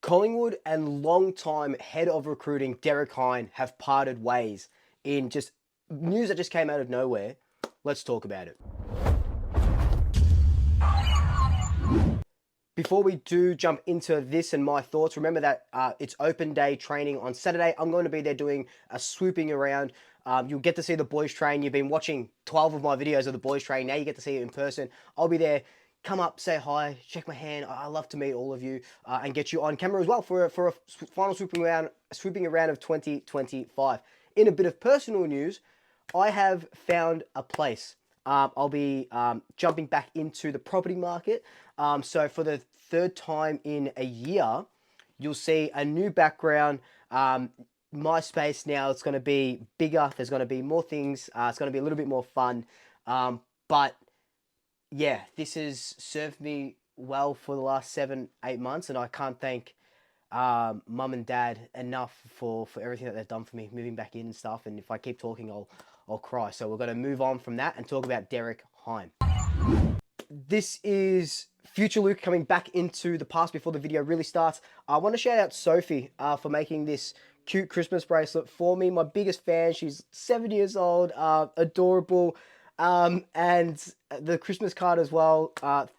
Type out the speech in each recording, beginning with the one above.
Collingwood and long-time head of recruiting Derek Hine have parted ways in just news that just came out of nowhere. Let's talk about it. Before we do jump into this and my thoughts, remember that it's open day training on Saturday. I'm going to be there doing a swooping around. You'll get to see the boys train. You've been watching 12 of my videos of the boys train. Now you get to see it in person. I'll be there. Come up, say hi, shake my hand. I love to meet all of you and get you on camera as well for a final swooping around of 2025. In a bit of personal news, I have found a place. I'll be jumping back into the property market. So for the third time in a year, you'll see a new background. My space now, it's going to be bigger. There's going to be more things. It's going to be a little bit more fun. But yeah, this has served me well for the last 7-8 months, and I can't thank mum and dad enough for everything that they've done for me, moving back in and stuff. And if I keep talking, I'll cry. So we're going to move on from that and talk about Derek Hine. This is future Luke coming back into the past before the video really starts. I want to shout out Sophie for making this cute Christmas bracelet for me. My biggest fan. She's 7 years old, adorable. And the Christmas card as well.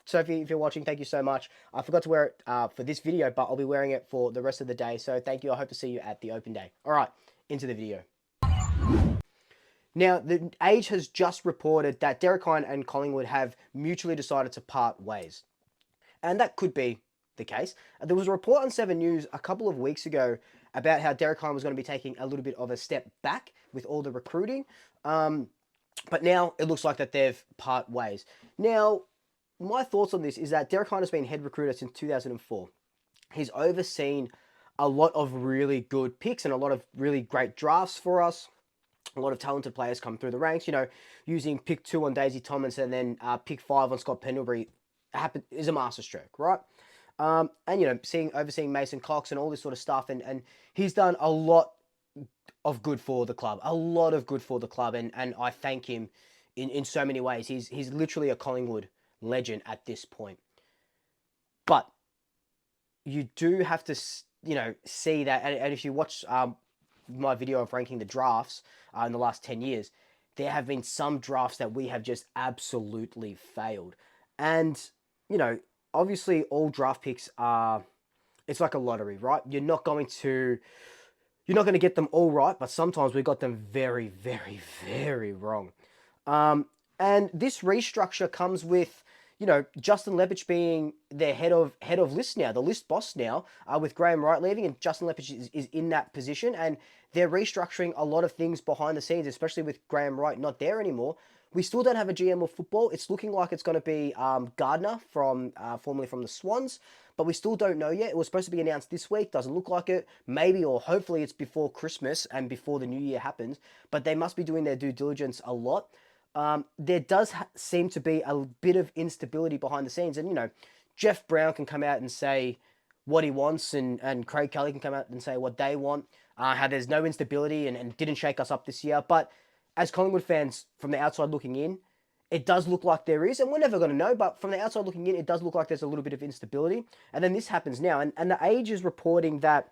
Sophie, if you're watching, thank you so much. I forgot to wear it for this video, but I'll be wearing it for the rest of the day. So thank you. I hope to see you at the open day. All right, into the video. Now, the Age has just reported that Derek Hine and Collingwood have mutually decided to part ways. And that could be the case. There was a report on 7 News a couple of weeks ago about how Derek Hine was going to be taking a little bit of a step back with all the recruiting. But now it looks like that they've part ways. Now, my thoughts on this is that Derek Hine has been head recruiter since 2004. He's overseen a lot of really good picks and a lot of really great drafts for us. A lot of talented players come through the ranks, you know, using pick 2 on Daisy Thomas and then pick 5 on Scott Pendlebury is a masterstroke, right? And, you know, overseeing Mason Cox and all this sort of stuff. And he's done a lot of good for the club, and I thank him in so many ways. He's literally a Collingwood legend at this point. But you do have to, you know, see that, and if you watch my video of ranking the drafts in the last 10 years, there have been some drafts that we have just absolutely failed. And, you know, obviously all draft picks are, it's like a lottery, right? You're not going to get them all right, but sometimes we got them very, very, very wrong. And this restructure comes with, you know, Justin Lepich being their head of list now, the list boss now, with Graham Wright leaving, and Justin Lepich is in that position, and they're restructuring a lot of things behind the scenes, especially with Graham Wright not there anymore. We still don't have a GM of football. It's looking like it's going to be Gardner formerly from the Swans, but we still don't know yet. It was supposed to be announced this week. Doesn't look like it. Maybe or hopefully it's before Christmas and before the new year happens, but they must be doing their due diligence a lot. There does seem to be a bit of instability behind the scenes. And, you know, Jeff Brown can come out and say what he wants, and Craig Kelly can come out and say what they want, how there's no instability and didn't shake us up this year. But as Collingwood fans, from the outside looking in, it does look like there is, and we're never going to know, but from the outside looking in, it does look like there's a little bit of instability. And then this happens now. And the Age is reporting that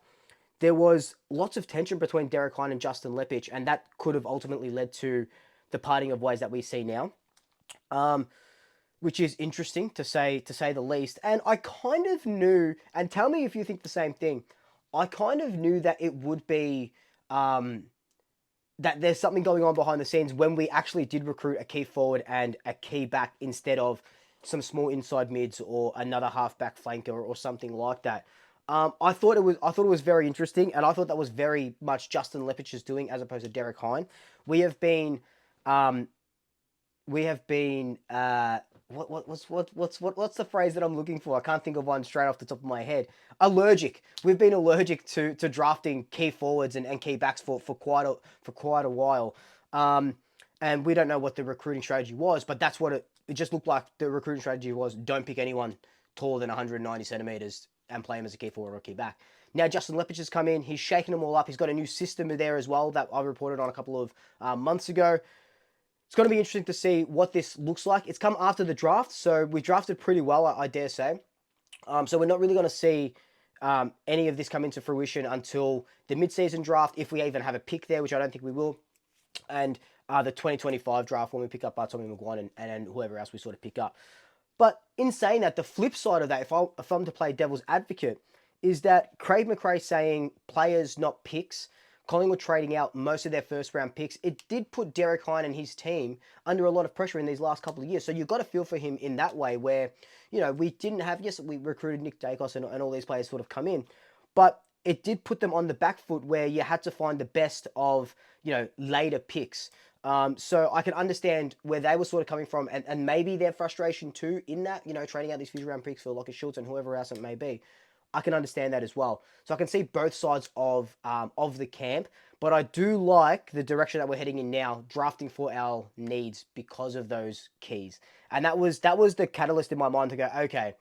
there was lots of tension between Derek Hine and Justin Lepich, and that could have ultimately led to the parting of ways that we see now, which is interesting to say the least. And I kind of knew, and tell me if you think the same thing, I kind of knew that it would be, that there's something going on behind the scenes when we actually did recruit a key forward and a key back instead of some small inside mids or another halfback flanker or something like that. I thought it was very interesting, and I thought that was very much Justin Lepich's doing as opposed to Derek Hine. We have been what's the phrase that I'm looking for? I can't think of one straight off the top of my head. Allergic. We've been allergic to drafting key forwards and key backs for quite a while. And we don't know what the recruiting strategy was, but that's what it just looked like. The recruiting strategy was, don't pick anyone taller than 190 centimeters and play him as a key forward or a key back. Now Justin Lepich has come in. He's shaking them all up. He's got a new system there as well that I reported on a couple of months ago. It's going to be interesting to see what this looks like. It's come after the draft, so we drafted pretty well, I dare say. So we're not really going to see any of this come into fruition until the mid-season draft, if we even have a pick there, which I don't think we will, and the 2025 draft when we pick up Tommy McGuire and whoever else we sort of pick up. But in saying that, the flip side of that, if I'm to play devil's advocate, is that Craig McRae saying players, not picks, Collingwood trading out most of their first round picks, it did put Derek Hine and his team under a lot of pressure in these last couple of years. So you've got to feel for him in that way where, we didn't have, yes, we recruited Nick Dacos and all these players sort of come in, but it did put them on the back foot where you had to find the best of, later picks. So I can understand where they were sort of coming from and maybe their frustration too in that, trading out these future round picks for Lockie Schultz and whoever else it may be. I can understand that as well. So I can see both sides of the camp, but I do like the direction that we're heading in now, drafting for our needs because of those keys. And that was the catalyst in my mind to go, okay,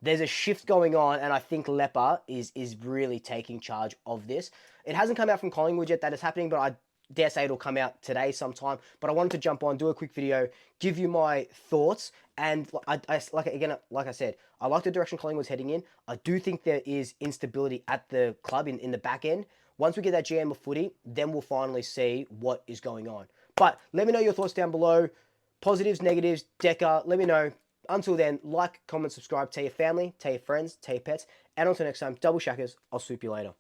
there's a shift going on, and I think Leper is really taking charge of this. It hasn't come out from Collingwood yet that is happening, but I dare say it'll come out today sometime. But I wanted to jump on, do a quick video, give you my thoughts, and like I said, I like the direction Collingwood's heading in. I do think there is instability at the club in the back end. Once we get that GM of footy, then we'll finally see what is going on. But let me know your thoughts down below. Positives, negatives, Decker, let me know. Until then, like, comment, subscribe, tell your family, tell your friends, tell your pets, and until next time, double shackers, I'll swoop you later.